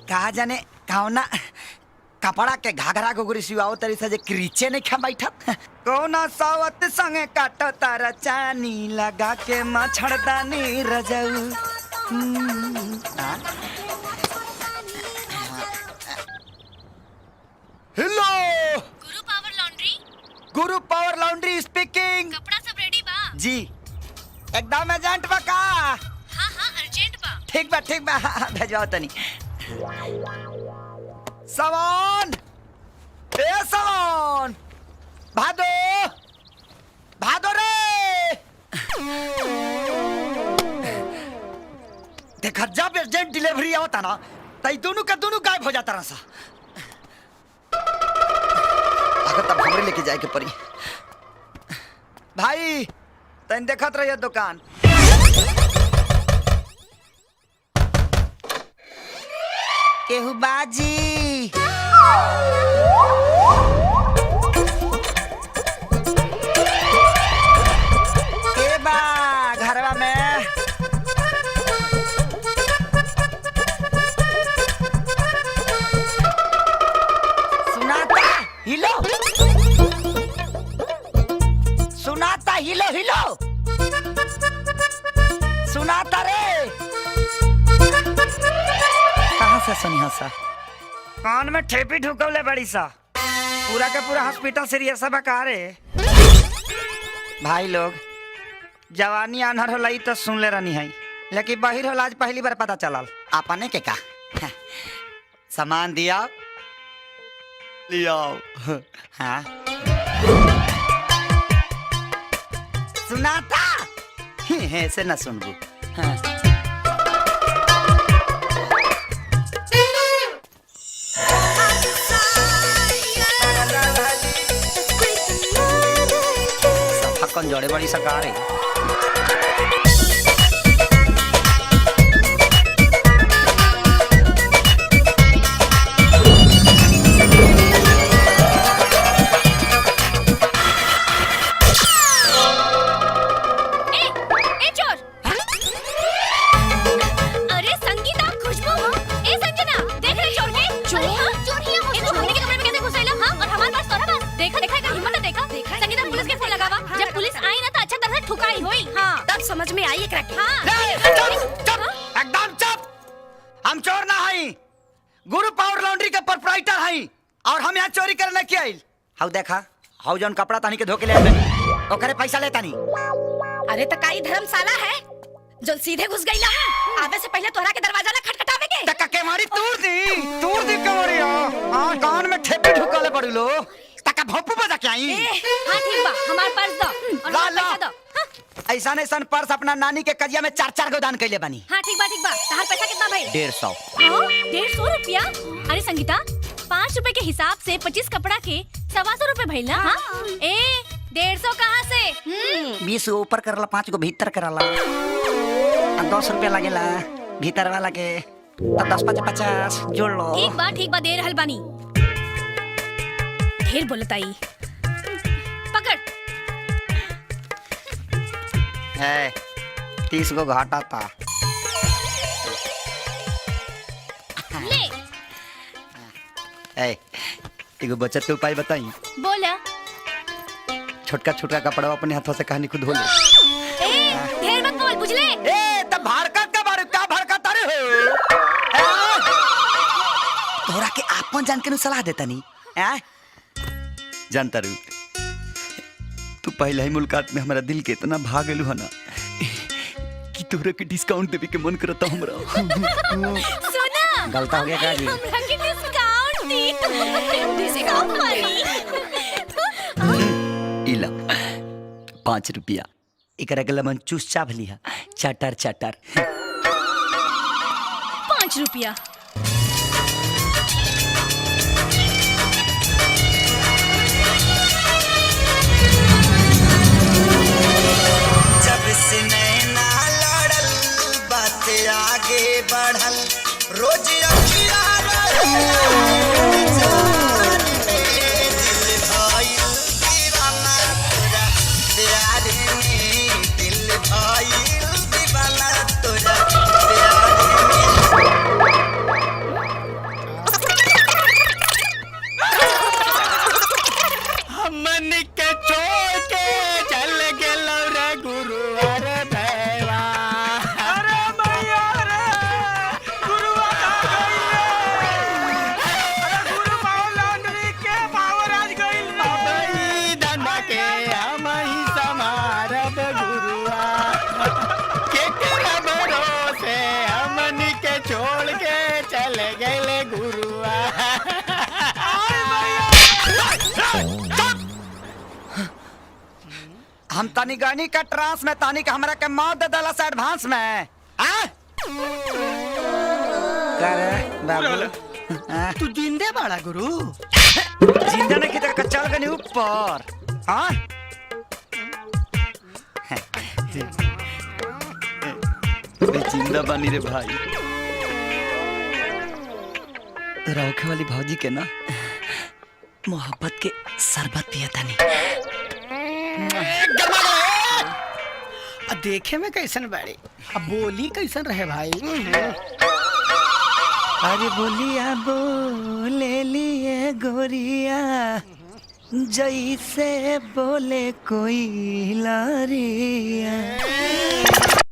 कहा जाने कौना कपड़ा के घाघरा घुघरी सिवाओ तरी से जे क्रीचे नहीं खा बैठा कौना सावत संगे काटो तारा चानी लगा के मछड़दानी रजऊ। हेलो गुरु पावर लॉन्ड्री स्पीकिंग। कपड़ा सब रेडी बा? जी एकदम एजेंट बा का? हाँ अर्जेंट बा। ठीक बा भेजवाओ तनी सामान। ए सामान भादो भादो रे देखा जब एजेंट डिलीवरी होता ना तई दोनों का दोनों गायब हो जाता रहा। अगर तब हमरे लेके जाए के पड़ी। भाई तन देखत रहिए दुकान। केहू बाजी के बा घरवा में? सुनाता हिलो सुनाता हिलो हिलो सुनाता रे। कहाँ से सुनिया सा? कान में ठेपी ढुकवले बड़ी सा। पूरा का पूरा हॉस्पिटल सीरियस बका रे। भाई लोग जवानी अनहर होला तो सुन ले रहनी है, लेकिन बहिर होला आज पहली बार पता चलल। आपने के का सामान दिया लिया। हाँ सुनाता ऐसे न सुनबू। हाँ। कौन जोड़े बड़ी सरकार है। अरे संगीता, खुशबू, ए संजना, देख रहे चोर के? चोर? चोर ही है वो। इनको हमने के कमरे में कैसे घुसेला? हाँ, और हमारे पास तोरा पास। देखा इधर हिम्मत है, देखा। संगीता पुलिस के फोन लगावा। जब पुलिस आई ना तो अच्छा तरह से ठुकाई होई। हाँ, तब समझ में आई एक रट। एकदम चुप। हम चोर ना हई, गुरु पावर लॉन्ड्री के प्रोप्राइटर हई और हम यहाँ चोरी करने के आइल। हाउ देखा, हाउ जौन कपड़ा तानी के धोके ले आइल ओकरे पैसा लेता नहीं। अरे तो काई धर्मशाला है जो सीधे घुस गईला? आवे से पहले तोहरा के दरवाजा ना खटखटावे के। तक्का के मारी तूर दी कमरिया। हां कान में ठेपी ढुकाले पड़ लो। तक्का भोपू बजा के आई। हां ठीक बा, हमार पर्स दो और पैसा दो। ऐसा पर्स अपना नानी के कजिया में 4-4 गो दान कैले बानी। हां ठीक बा। तहार पैसा कितना भाई? 150। 150 रुपया? अरे संगीता, 5 रुपए के हिसाब से 25 कपड़ा के 125 रुपए भइल ना? हां ए 150 कहाँ से? 20 ऊपर करला, 5 गो भीतर करला, 10 रुपया लगेला भीतर वाला के, तब 10-50 जोड़ लो। ठीक बा दे रहल बानी। ढेर बोलताई। पकड़। है 30 गो घाटा था। ले। एगो बचत के उपाय बताई। बोला। छोटका कपड़ा अपने हाथों से कहानी खुद धो ले। ढेर मत बोल, बुझले? तब भड़कत का बारे क्या भड़कत अरे हो? तोरा के आपन जान के नु सलाह देता नी। जानता रू तू पहले ही मुलाकात में हमारा दिल के इतना भाग गेलू है ना कि तोरा के डिस्काउंट देवे के मन करता हमरा। सुना, गलत हो गया का जी? हमरा के डिस्काउंट दी। डिस्काउंट वाली। इला 5 रुपया एकरा के लमन चूस चाभ लिया चटर 5 रुपया। जब से नैना लड़ल बात आगे बढ़ल रोज अखिया दिल भाई दीवाना हम तनी गनी का ट्रांस में तानी का हमरा के मौत दे दला से एडवांस में आ करे बाबू तू जिंदे बाड़ा गुरु। जिंदा ने किधर का चल गनी ऊपर हां जिंदा बनी रे भाई। रौखे वाली भौजी के ना मोहब्बत के शरबत पिया तानी। देखे में कैसन बाड़ी, अब बोली कैसन रहे भाई। अरे बोलिया बोले लिए गोरिया जैसे बोले कोई लारिया।